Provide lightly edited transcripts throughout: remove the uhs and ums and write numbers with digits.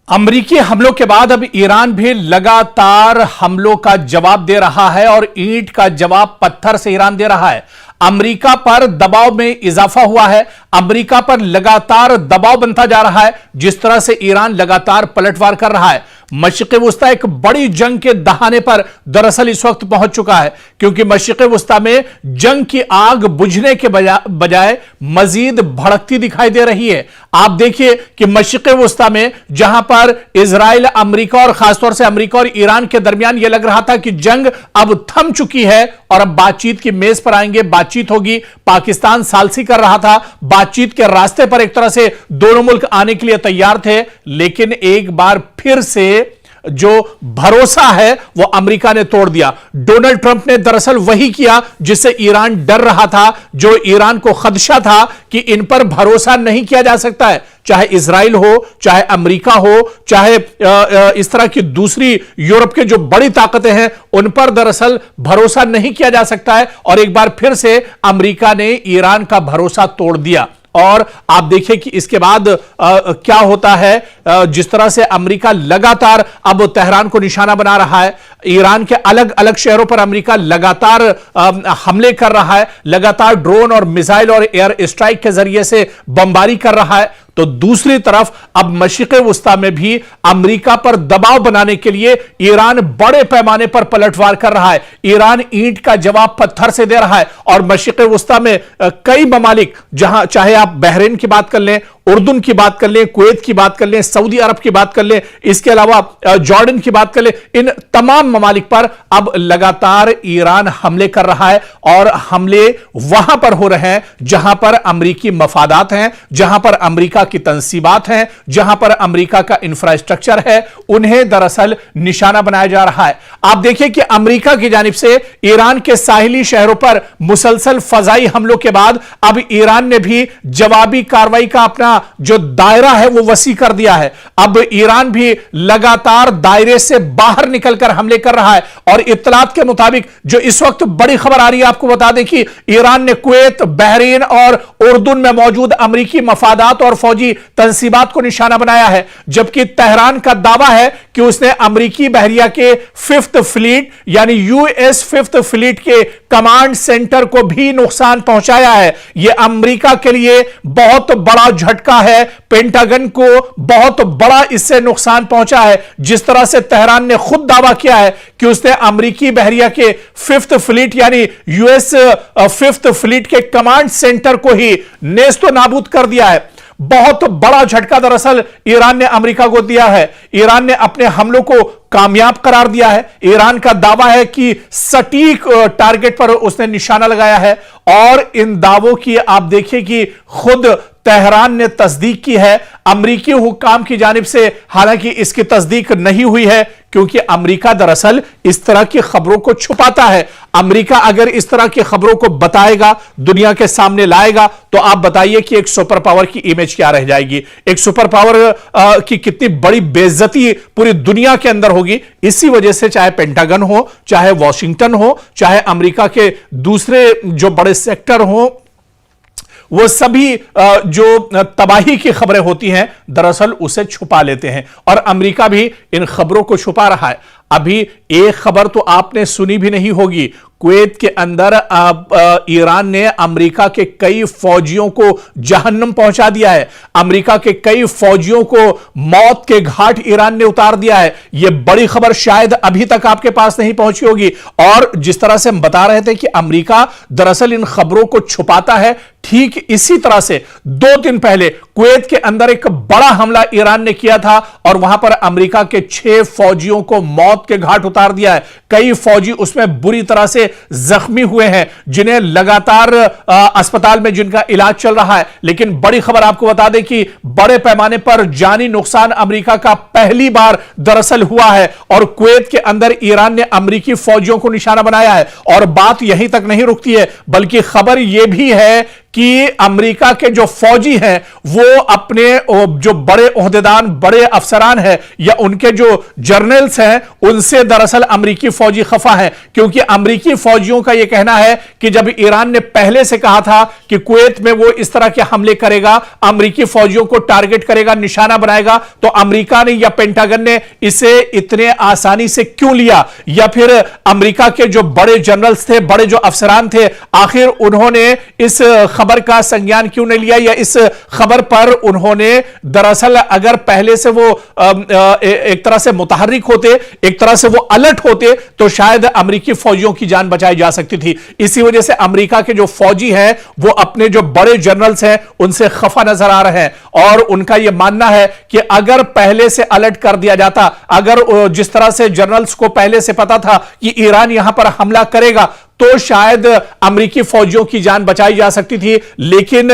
अमेरिकी हमलों के बाद अब ईरान भी लगातार हमलों का जवाब दे रहा है और ईंट का जवाब पत्थर से ईरान दे रहा है। अमेरिका पर दबाव में इजाफा हुआ है। अमेरिका पर लगातार दबाव बनता जा रहा है। जिस तरह से ईरान लगातार पलटवार कर रहा है, मशरिक़ वुस्ता एक बड़ी जंग के दहाने पर दरअसल इस वक्त पहुंच चुका है, क्योंकि मशरिक़ वुस्ता में जंग की आग बुझने के बजाय मजीद भड़कती दिखाई दे रही है। आप देखिए कि मशरिक़ वुस्ता में जहां पर इजराइल, अमेरिका और खासतौर से अमेरिका और ईरान के दरमियान यह लग रहा था कि जंग अब थम चुकी है और अब बातचीत की मेज पर आएंगे, बातचीत होगी। पाकिस्तान सालसी कर रहा था, बातचीत के रास्ते पर एक तरह से दोनों मुल्क आने के लिए तैयार थे, लेकिन एक बार फिर से जो भरोसा है वो अमेरिका ने तोड़ दिया। डोनाल्ड ट्रंप ने दरअसल वही किया जिससे ईरान डर रहा था, जो ईरान को खदशा था कि इन पर भरोसा नहीं किया जा सकता है। चाहे इजराइल हो, चाहे अमेरिका हो, चाहे इस तरह की दूसरी यूरोप के जो बड़ी ताकतें हैं, उन पर दरअसल भरोसा नहीं किया जा सकता है। और एक बार फिर से अमेरिका ने ईरान का भरोसा तोड़ दिया। और आप देखिए कि इसके बाद क्या होता है। जिस तरह से अमेरिका लगातार अब तेहरान को निशाना बना रहा है, ईरान के अलग अलग शहरों पर अमेरिका लगातार हमले कर रहा है, लगातार ड्रोन और मिसाइल और एयर स्ट्राइक के जरिए से बमबारी कर रहा है, तो दूसरी तरफ अब मशरिक़ वुस्ता में भी अमेरिका पर दबाव बनाने के लिए ईरान बड़े पैमाने पर पलटवार कर रहा है। ईरान ईंट का जवाब पत्थर से दे रहा है और मशरिक़ वुस्ता में कई ममालिक, जहां चाहे आप बहरीन की बात कर लें, उर्दून की बात कर लें, कुवैत की बात कर लें, सऊदी अरब की बात कर लें, इसके अलावा जॉर्डन की बात कर लें, इन तमाम ममालिक पर अब लगातार ईरान हमले कर रहा है। और हमले वहां पर हो रहे हैं जहां पर अमेरिकी मफादात हैं, जहां पर अमेरिका की तंसीबात हैं, जहां पर अमेरिका का इंफ्रास्ट्रक्चर है, उन्हें दरअसल निशाना बनाया जा रहा है। आप देखिए कि अमेरिका की जानिब से ईरान के साहिली शहरों पर मुसलसल फजाई हमलों के बाद अब ईरान ने भी जवाबी कार्रवाई का अपना जो दायरा है वो वसी कर दिया है। अब ईरान भी लगातार दायरे से बाहर निकलकर हमले कर रहा है। और इत्तलात के मुताबिक जो इस वक्त बड़ी खबर आ रही है, आपको बता दें कि ईरान ने कुवैत, बहरीन और उर्दून में मौजूद अमेरिकी मफादात और फौजी तंसीबात को निशाना बनाया है, जबकि तेहरान का दावा है कि उसने अमेरिकी बहरिया के 5th फ्लीट यानी यूएस 5th फ्लीट के कमांड सेंटर को भी नुकसान पहुंचाया है। यह अमेरिका के लिए बहुत बड़ा झटका है, पेंटागन को बहुत बड़ा इससे नुकसान पहुंचा है। जिस तरह से तेहरान ने खुद दावा किया है कि उसने अमेरिकी बहरिया के 5th फ्लीट यानी यूएस 5th फ्लीट के कमांड सेंटर को ही नेस्तो नाबूद कर दिया है। बहुत बड़ा झटका दरअसल ईरान ने अमेरिका को दिया है। ईरान ने अपने हमलों को कामयाब करार दिया है। ईरान का दावा है कि सटीक टारगेट पर उसने निशाना लगाया है। और इन दावों की आप देखिए कि खुद तेहरान ने तस्दीक की है। अमेरिकी हुक्काम की जानिब से हालांकि इसकी तस्दीक नहीं हुई है, क्योंकि अमेरिका दरअसल इस तरह की खबरों को छुपाता है। अमेरिका अगर इस तरह की खबरों को बताएगा, दुनिया के सामने लाएगा, तो आप बताइए कि एक सुपर पावर की इमेज क्या रह जाएगी, एक सुपर पावर की कितनी बड़ी बेइज्जती पूरी दुनिया के अंदर होगी। इसी वजह से चाहे पेंटागन हो, चाहे वॉशिंगटन हो, चाहे अमेरिका के दूसरे जो बड़े सेक्टर हो, वो सभी जो तबाही की खबरें होती हैं दरअसल उसे छुपा लेते हैं। और अमेरिका भी इन खबरों को छुपा रहा है। अभी एक खबर तो आपने सुनी भी नहीं होगी, कुवैत के अंदर ईरान ने अमेरिका के कई फौजियों को जहन्नम पहुंचा दिया है। अमेरिका के कई फौजियों को मौत के घाट ईरान ने उतार दिया है। यह बड़ी खबर शायद अभी तक आपके पास नहीं पहुंची होगी। और जिस तरह से हम बता रहे थे कि अमेरिका दरअसल इन खबरों को छुपाता है, ठीक इसी तरह से 2 दिन पहले कुवैत के अंदर एक बड़ा हमला ईरान ने किया था और वहां पर अमेरिका के 6 फौजियों को मौत के घाट उतार दिया है। कई फौजी उसमें बुरी तरह से जख्मी हुए हैं, जिन्हें लगातार अस्पताल में जिनका इलाज चल रहा है। लेकिन बड़ी खबर आपको बता दें कि बड़े पैमाने पर जानी नुकसान अमेरिका का पहली बार दरअसल हुआ है। और कुवैत के अंदर ईरान ने अमेरिकी फौजियों को निशाना बनाया है। और बात यहीं तक नहीं रुकती है, बल्कि खबर यह भी है कि अमेरिका के जो फौजी हैं वो अपने जो बड़े ओहदेदार, बड़े अफसरान हैं या उनके जो जर्नल्स हैं, उनसे दरअसल अमेरिकी फौजी खफा हैं, क्योंकि अमेरिकी फौजियों का यह कहना है कि जब ईरान ने पहले से कहा था कि कुवैत में वो इस तरह के हमले करेगा, अमेरिकी फौजियों को टारगेट करेगा, निशाना बनाएगा, तो अमेरिका ने या पेंटागन ने इसे इतने आसानी से क्यों लिया, या फिर अमेरिका के जो बड़े जनरल्स थे, बड़े जो अफसरान थे, आखिर उन्होंने इस खबर का संज्ञान क्यों नहीं लिया, या इस खबर पर उन्होंने दरअसल अगर पहले से वो एक तरह से मुतहर्रिक होते, एक तरह से वो अलर्ट होते, तो शायद अमेरिकी फौजियों की जान बचाई जा सकती थी। इसी वजह से अमेरिका के जो फौजी हैं वो अपने जो बड़े जनरल्स हैं उनसे खफा नजर आ रहे हैं, और उनका यह मानना है कि अगर पहले से अलर्ट कर दिया जाता, अगर जिस तरह से जनरल्स को पहले से पता था कि ईरान यहां पर हमला करेगा, तो शायद अमेरिकी फौजियों की जान बचाई जा सकती थी, लेकिन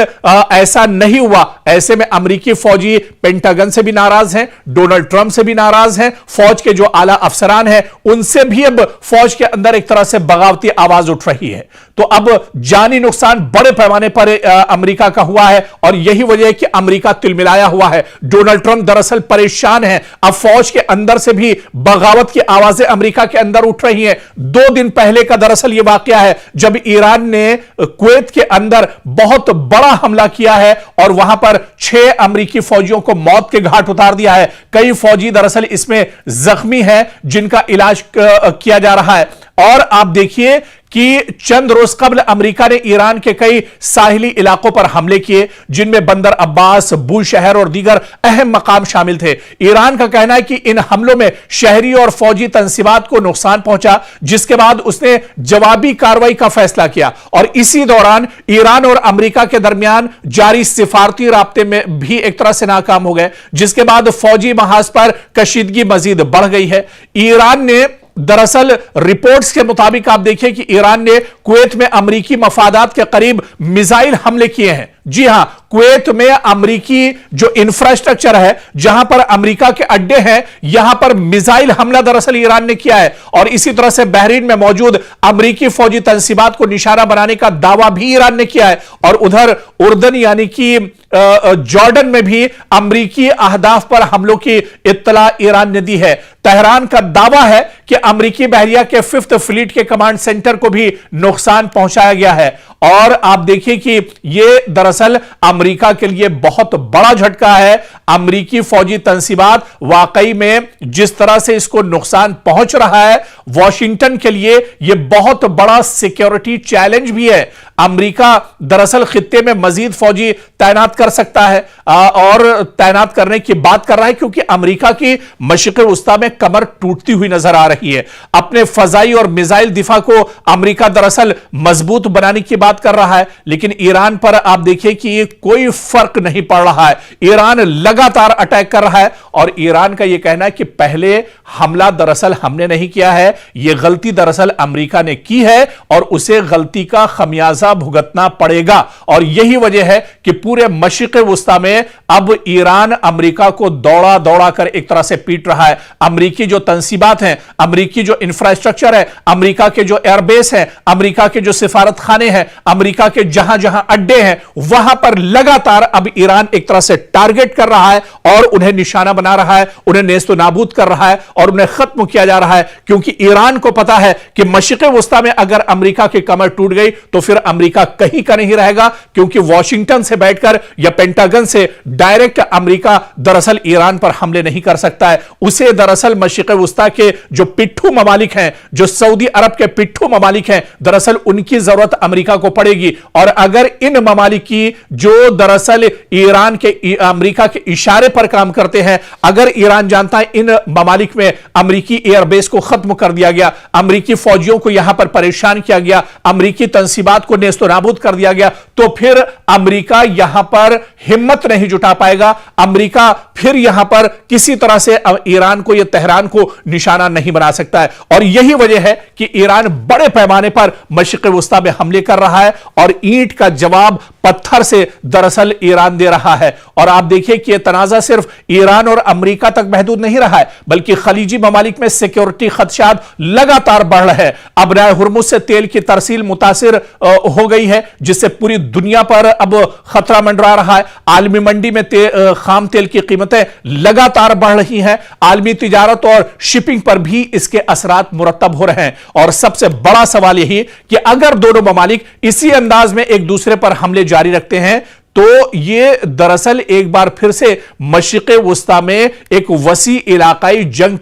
ऐसा नहीं हुआ। ऐसे में अमेरिकी फौजी पेंटागन से भी नाराज हैं, डोनाल्ड ट्रंप से भी नाराज हैं, फौज के जो आला अफसरान हैं उनसे भी अब फौज के अंदर एक तरह से बगावती आवाज उठ रही है। तो अब जानी नुकसान बड़े पैमाने पर अमेरिका का हुआ है, और यही वजह है कि अमेरिका तिलमिलाया हुआ है। डोनाल्ड ट्रंप दरअसल परेशान है। अब फौज के अंदर से भी बगावत की आवाजें अमेरिका के अंदर उठ रही हैं। 2 दिन पहले का दरअसल यह वाकया है जब ईरान ने कुवैत के अंदर बहुत बड़ा हमला किया है और वहां पर 6 अमेरिकी फौजियों को मौत के घाट उतार दिया है। कई फौजी दरअसल इसमें जख्मी हैं जिनका इलाज किया जा रहा है। और आप देखिए कि चंद रोज कबल अमेरिका ने ईरान के कई साहिली इलाकों पर हमले किए, जिनमें बंदर अब्बास, बूशहर और दीगर अहम मकाम शामिल थे। ईरान का कहना है कि इन हमलों में शहरी और फौजी तंसीबात को नुकसान पहुंचा, जिसके बाद उसने जवाबी कार्रवाई का फैसला किया। और इसी दौरान ईरान और अमेरिका के दरमियान जारी सिफारती राब्ते में भी एक तरह से नाकाम हो गए, जिसके बाद फौजी महाज पर कशीदगी मजीद बढ़ गई है। ईरान ने दरअसल रिपोर्ट्स के मुताबिक आप देखिए कि ईरान ने कुवैत में अमेरिकी मफादात के करीब मिसाइल हमले किए हैं। जी हां, कुवैत में अमेरिकी जो इंफ्रास्ट्रक्चर है, जहां पर अमेरिका के अड्डे हैं, यहां पर मिसाइल हमला दरअसल ईरान ने किया है। और इसी तरह से बहरीन में मौजूद अमेरिकी फौजी तंसीबात को निशाना बनाने का दावा भी ईरान ने किया है। और उधर उर्दन यानी कि जॉर्डन में भी अमेरिकी अहदाफ पर हमलों की इत्तला ईरान ने दी है। तेहरान का दावा है कि अमेरिकी बहरिया के 5th फ्लीट के कमांड सेंटर को भी नुकसान पहुंचाया गया है। और आप देखिए कि यह दरअसल अमेरिका के लिए बहुत बड़ा झटका है। अमेरिकी फौजी तंसीबात वाकई में जिस तरह से इसको नुकसान पहुंच रहा है, वॉशिंगटन के लिए यह बहुत बड़ा सिक्योरिटी चैलेंज भी है। अमेरिका दरअसल खित्ते में मजीद फौजी तैनात कर सकता है और तैनात करने की बात कर रहा है, क्योंकि अमेरिका की मशरिक़ वस्ता में कमर टूटती हुई नजर आ रही है। अपने फजाई और मिसाइल दिफा को अमेरिका दरअसल मजबूत बनाने की बात कर रहा है, लेकिन ईरान पर आप देखिए कि कोई फर्क नहीं पड़ रहा है। ईरान लगातार अटैक कर रहा है, और ईरान का यह कहना है कि पहले हमला दरअसल हमने नहीं किया है, यह गलती दरअसल अमेरिका ने की है और उसे गलती का खमियाजा भुगतना पड़ेगा। और यही वजह है कि पूरे मशरिक़ वस्ता में अब ईरान अमेरिका को दौड़ा दौड़ा कर एक तरह से पीट रहा है। अमेरिकी जो तंसीबात हैं, अमेरिकी जो इंफ्रास्ट्रक्चर है, अमेरिका के जो एयरबेस हैं, अमेरिका के जो सिफारत खाने हैं, अमेरिका के जहां जहां अड्डे हैं, वहां पर लगातार अब ईरान एक तरह से टारगेट कर रहा है और उन्हें निशाना बना रहा है, उन्हें नेस्तो नाबूद कर रहा है और उन्हें खत्म किया जा रहा है। क्योंकि ईरान को पता है कि मशरिक़ वस्ता में अगर अमेरिका की कमर टूट गई तो फिर अमेरिका कहीं का नहीं रहेगा, क्योंकि वॉशिंगटन से बैठकर या पेंटागन से डायरेक्ट अमेरिका दरअसल ईरान पर हमले नहीं कर सकता है। उसे दरअसल मशरिक़ वस्ता के जो पिट्ठू ममालिक हैं, जो सऊदी अरब के पिट्ठू ममालिक हैं, दरअसल उनकी जरूरत अमेरिका को पड़ेगी। और अगर इन ममालिक की जो दरअसल ईरान के अमेरिका के इशारे पर काम करते हैं, अगर ईरान जानता है इन ममालिक में अमेरिकी एयरबेस को खत्म कर दिया गया, अमेरिकी फौजियों को यहां पर परेशान किया गया, अमेरिकी तंसीबात को नेस्तो नाबूद कर दिया गया, तो फिर अमेरिका यहां पर हिम्मत नहीं जुटा पाएगा। अमेरिका फिर यहां पर किसी तरह से ईरान को या तेहरान को निशाना नहीं बना सकता है। और यही वजह है कि ईरान बड़े पैमाने पर मशरिक़ वस्ता में हमले कर रहा है और ईंट का जवाब पत्थर से दरअसल ईरान दे रहा है। और आप देखिए कि यह तनाजा सिर्फ ईरान और अमेरिका तक महदूद नहीं रहा है, बल्कि खलीजी ममालिक में सिक्योरिटी खदशात लगातार बढ़ रहे हैं। अब राय हुर्मुज से तेल की तरसील मुतासिर हो गई है, जिससे पूरी दुनिया पर अब खतरा मंडरा रहा है। आलमी मंडी में खाम तेल की कीमतें लगातार बढ़ रही हैं। आलमी तिजारत और शिपिंग पर भी इसके असरात मुरतब हो रहे हैं। और सबसे बड़ा सवाल यही कि अगर दोनों ममालिक इसी अंदाज में एक दूसरे पर हमले जारी रखते हैं तो ये दरअसल एक बार फिर से मशरिक़े वुस्ता में एक वसी इलाकाई जंग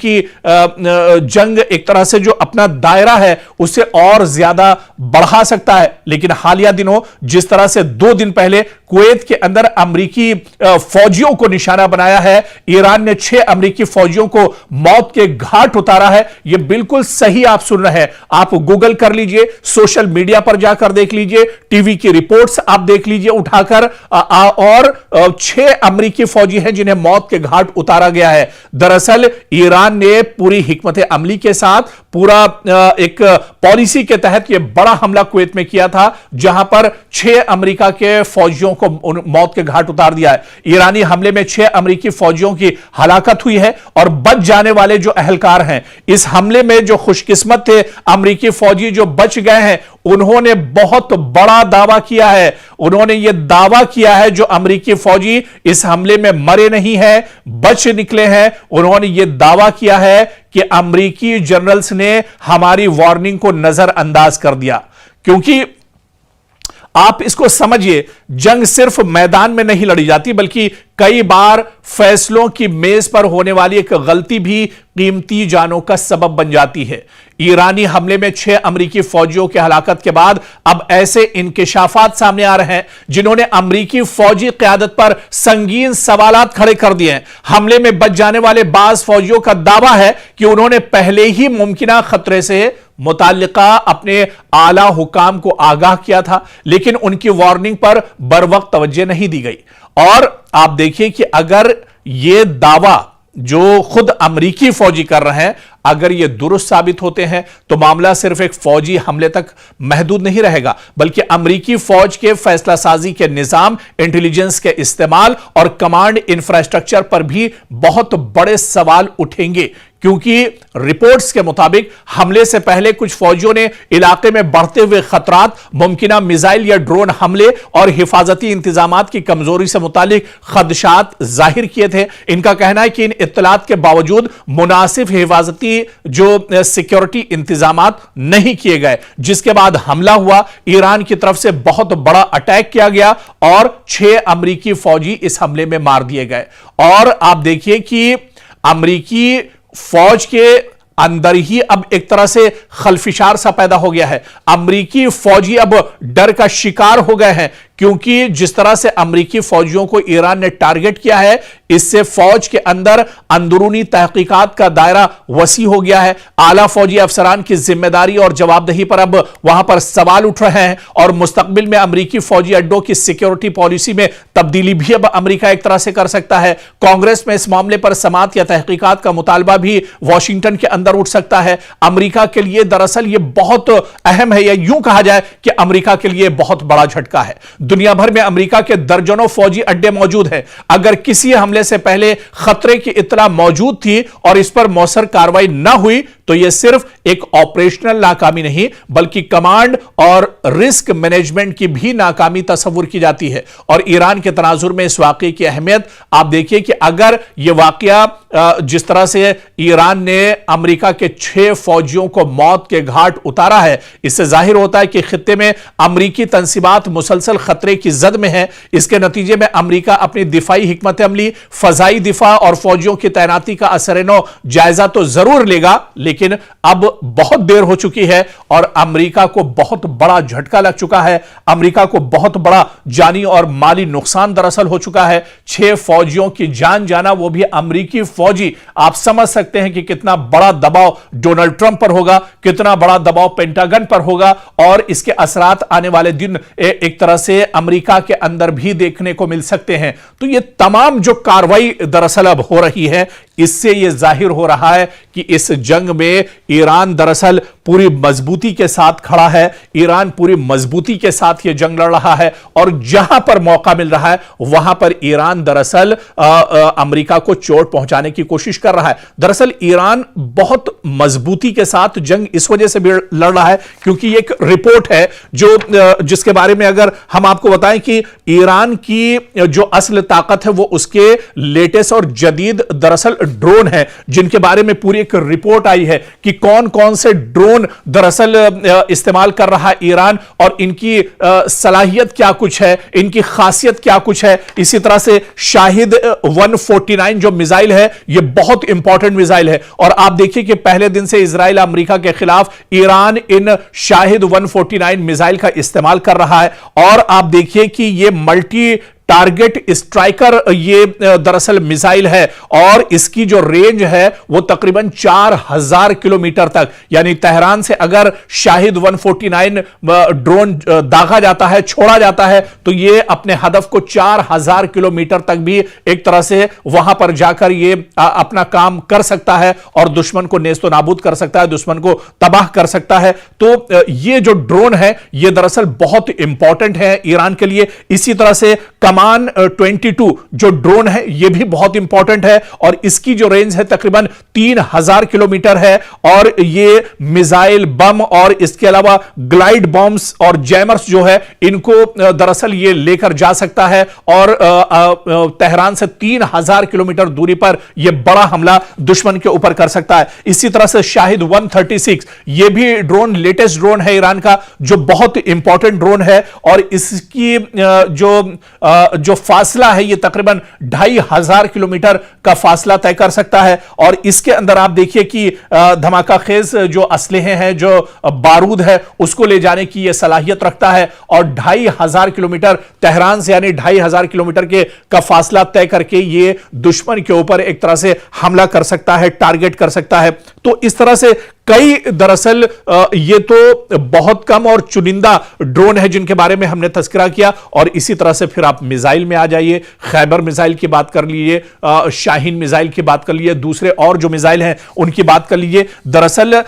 एक तरह से जो अपना दायरा है उसे और ज्यादा बढ़ा सकता है। लेकिन हालिया दिनों जिस तरह से 2 दिन पहले कुवैत के अंदर अमरीकी फौजियों को निशाना बनाया है, ईरान ने 6 अमरीकी फौजियों को मौत के घाट उतारा है, यह बिल्कुल सही आप सुन रहे हैं। आप गूगल कर लीजिए, सोशल मीडिया पर जाकर देख लीजिए, टीवी की रिपोर्ट्स आप देख लीजिए उठाकर, और 6 अमरीकी फौजी हैं जिन्हें मौत के घाट उतारा गया है। दरअसल ईरान ने पूरी हिकमत अमली के साथ पूरा एक पॉलिसी के तहत यह बड़ा हमला कुवैत में किया था, जहां पर 6 अमेरिका के फौजियों को मौत के घाट उतार दिया है। ईरानी हमले में 6 अमेरिकी फौजियों की हलाकत हुई है और बच जाने वाले जो अहलकार हैं, इस हमले में जो खुशकिस्मत थे अमेरिकी फौजी जो बच गए हैं, उन्होंने बहुत बड़ा दावा किया है। उन्होंने यह दावा किया है जो अमेरिकी फौजी इस हमले में मरे नहीं हैं, बच निकले हैं, उन्होंने यह दावा किया है कि अमेरिकी जनरल्स ने हमारी वार्निंग को नजरअंदाज कर दिया। क्योंकि आप इसको समझिए, जंग सिर्फ मैदान में नहीं लड़ी जाती, बल्कि कई बार फैसलों की मेज पर होने वाली एक गलती भी कीमती जानों का सबब बन जाती है। ईरानी हमले में 6 अमरीकी फौजियों की हलाकत के बाद अब ऐसे इंकिशाफात सामने आ रहे हैं जिन्होंने अमरीकी फौजी क़यादत पर संगीन सवालात खड़े कर दिए हैं। हमले में बच जाने वाले बाज फौजियों का दावा है कि उन्होंने पहले ही मुमकिना खतरे से मुताल्लिका अपने आला हुकाम को आगाह किया था, लेकिन उनकी वार्निंग पर बरवक्त तवज्जो नहीं दी गई। और आप देखिए कि अगर यह दावा जो खुद अमरीकी फौजी कर रहे हैं, अगर ये दुरुस्त साबित होते हैं तो मामला सिर्फ एक फौजी हमले तक महदूद नहीं रहेगा, बल्कि अमरीकी फौज के फैसला साजी के निजाम, इंटेलिजेंस के इस्तेमाल और कमांड इंफ्रास्ट्रक्चर पर भी बहुत बड़े सवाल उठेंगे। क्योंकि रिपोर्ट्स के मुताबिक हमले से पहले कुछ फौजियों ने इलाके में बढ़ते हुए खतरात, मुमकिना मिसाइल या ड्रोन हमले और हिफाजती इंतजामात की कमजोरी से मुतालिक खदशात जाहिर किए थे। इनका कहना है कि इन इत्तलात के बावजूद मुनासिब हिफाजती जो सिक्योरिटी इंतजामात नहीं किए गए, जिसके बाद हमला हुआ। ईरान की तरफ से बहुत बड़ा अटैक किया गया और 6 अमरीकी फौजी इस हमले में मार दिए गए। और आप देखिए कि अमरीकी फौज के अंदर ही अब एक तरह से खलफिशार सा पैदा हो गया है। अमरीकी फौजी अब डर का शिकार हो गए हैं, क्योंकि जिस तरह से अमरीकी फौजियों को ईरान ने टारगेट किया है, इससे फौज के अंदर अंदरूनी तहकीकात का दायरा वसी हो गया है। आला फौजी अफसरान की जिम्मेदारी और जवाबदेही पर अब वहां पर सवाल उठ रहे हैं और मुस्तकबिल में अमरीकी फौजी अड्डों की सिक्योरिटी पॉलिसी में तब्दीली भी अब अमरीका एक तरह से कर सकता है। कांग्रेस में इस मामले पर समाअत या तहकीकात का मुतालबा भी वॉशिंगटन के अंदर उठ सकता है। अमरीका के लिए दरअसल यह बहुत अहम है, या यूं कहा जाए कि अमरीका के लिए बहुत बड़ा झटका है। दुनिया भर में अमेरिका के दर्जनों फौजी अड्डे मौजूद हैं। अगर किसी हमले से पहले खतरे की इत्तला मौजूद थी और इस पर मौसर कार्रवाई न हुई तो यह सिर्फ एक ऑपरेशनल नाकामी नहीं, बल्कि कमांड और रिस्क मैनेजमेंट की भी नाकामी तस्वुर की जाती है। और ईरान के तनाजुर में इस वाकये की अहमियत आप देखिए कि अगर यह वाकया जिस तरह से ईरान ने अमेरिका के 6 फौजियों को मौत के घाट उतारा है, इससे जाहिर होता है कि खित्ते में अमरीकी तंसीबात मुसलसल खतरे की जद में है। इसके नतीजे में अमेरिका अपनी दिफाई हिकमत अमली, फजाई दिफा और फौजियों की तैनाती का असर-ए-नौ जायजा तो जरूर लेगा, लेकिन अब बहुत देर हो चुकी है और अमेरिका को बहुत बड़ा झटका लग चुका है। अमेरिका को बहुत बड़ा जानी और माली नुकसान दरअसल हो चुका है। 6 फौजियों की जान जाना, वो भी अमेरिकी फौजी। आप समझ सकते हैं कि कितना बड़ा दबाव डोनाल्ड ट्रंप पर होगा, कितना बड़ा दबाव पेंटागन पर होगा, और इसके असरात आने वाले दिन एक तरह से अमेरिका के अंदर भी देखने को मिल सकते हैं। तो ये तमाम जो कार्रवाई दरअसल अब हो रही है, इससे यह जाहिर हो रहा है कि इस जंग में ईरान दरअसल पूरी मजबूती के साथ खड़ा है। ईरान पूरी मजबूती के साथ यह जंग लड़ रहा है और जहां पर मौका मिल रहा है वहां पर ईरान दरअसल अमेरिका को चोट पहुंचाने की कोशिश कर रहा है। दरअसल ईरान बहुत मजबूती के साथ जंग इस वजह से भी लड़ रहा है क्योंकि एक रिपोर्ट है जिसके बारे में अगर हम आपको बताएं कि ईरान की जो असल ताकत है वो उसके लेटेस्ट और जदीद दरअसल ड्रोन है, जिनके बारे में पूरी एक रिपोर्ट आई है कि कौन कौन से ड्रोन दरअसल इस्तेमाल कर रहा है ईरान और इनकी सलाहियत क्या कुछ है, इनकी खासियत क्या कुछ है। इसी तरह से शाहिद 149 जो मिसाइल है यह बहुत इंपॉर्टेंट मिसाइल है और आप देखिए कि पहले दिन से इजराइल अमेरिका के खिलाफ ईरान इन शाहिद 149 मिसाइल का इस्तेमाल कर रहा है और आप देखिए कि यह मल्टी टारगेट स्ट्राइकर ये दरअसल मिसाइल है और इसकी जो रेंज है वो तकरीबन 4000 किलोमीटर तक, यानी तेहरान से अगर शाहिद 149 ड्रोन दागा जाता है, छोड़ा जाता है तो ये अपने हदफ को 4000 किलोमीटर तक भी एक तरह से वहां पर जाकर ये अपना काम कर सकता है और दुश्मन को नेस्तो नाबूद कर सकता है, दुश्मन को तबाह कर सकता है। तो ये जो ड्रोन है ये दरअसल बहुत इंपॉर्टेंट है ईरान के लिए। इसी तरह से कमान 22 जो ड्रोन है यह भी बहुत इंपॉर्टेंट है और इसकी जो रेंज है तकरीबन 3000 किलोमीटर है और यह मिसाइल बम और इसके अलावा ग्लाइड बॉम्ब्स और जैमर्स जो है इनको दरअसल यह लेकर जा सकता है और तेहरान से 3000 किलोमीटर दूरी पर यह बड़ा हमला दुश्मन के ऊपर कर सकता है। इसी तरह से शाहिद 136 यह भी ड्रोन लेटेस्ट ड्रोन है ईरान का जो बहुत इंपॉर्टेंट ड्रोन है और इसकी जो फासला है ये तकरीबन 2500 किलोमीटर का फासला तय कर सकता है और इसके अंदर आप देखिए कि धमाका खेज जो असलहे हैं, जो बारूद है उसको ले जाने की यह सलाहियत रखता है और 2500 किलोमीटर तेहरान से यानी 2500 किलोमीटर का फासला तय करके ये दुश्मन के ऊपर एक तरह से हमला कर सकता है, टारगेट कर सकता है। तो इस तरह से कई दरअसल ये तो बहुत कम और चुनिंदा ड्रोन है जिनके बारे में हमने तस्करा किया और इसी तरह से फिर आप मिसाइल में आ जाइए, खैबर मिसाइल की बात कर लीजिए, शाहीन मिसाइल की बात कर लीजिए, दूसरे और जो मिसाइल हैं उनकी बात कर लीजिए। दरअसल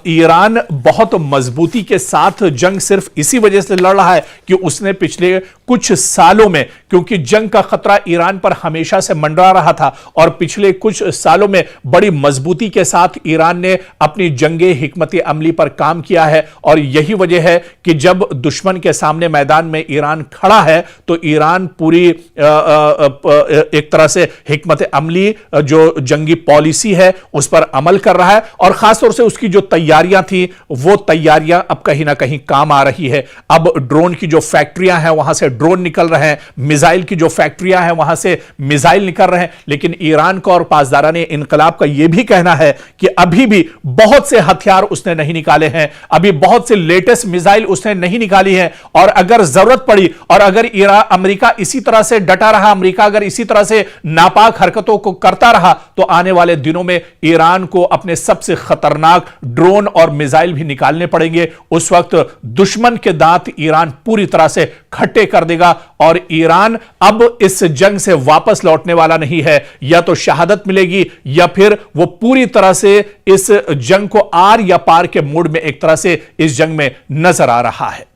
ईरान बहुत मजबूती के साथ जंग सिर्फ इसी वजह से लड़ रहा है कि उसने पिछले कुछ सालों में, क्योंकि जंग का खतरा ईरान पर हमेशा से मंडरा रहा था और पिछले कुछ सालों में बड़ी मजबूती के साथ ईरान ने अपनी जंगे हिकमत अमली पर काम किया है और यही वजह है कि जब दुश्मन के सामने मैदान में ईरान खड़ा है तो ईरान पूरी एक तरह से हिकमत अमली जो जंगी पॉलिसी है उस पर अमल कर रहा है और खासतौर से उसकी जो तैयारियां थी वो तैयारियां अब कहीं ना कहीं काम आ रही है। अब ड्रोन की जो फैक्ट्रियां हैं वहां से ड्रोन निकल रहे हैं, मिसाइल की जो फैक्ट्रियां हैं वहां से मिसाइल निकल रहे हैं, लेकिन ईरान का और पासदाराने इनकलाब का यह भी कहना है कि अभी भी बहुत से हथियार उसने नहीं निकाले हैं, अभी बहुत से लेटेस्ट मिसाइल उसने नहीं निकाली है और अगर जरूरत पड़ी और अगर अमेरिका इसी तरह से डटा रहा, अमेरिका अगर इसी तरह से नापाक हरकतों को करता रहा तो आने वाले दिनों में ईरान को अपने सबसे खतरनाक ड्रोन और मिसाइल भी निकालने पड़ेंगे। उस वक्त दुश्मन के दांत ईरान पूरी तरह से खट्टे कर देगा और ईरान अब इस जंग से वापस लौटने वाला नहीं है। या तो शहादत मिलेगी या फिर वो पूरी तरह से इस जंग को आर या पार के मूड में एक तरह से इस जंग में नजर आ रहा है।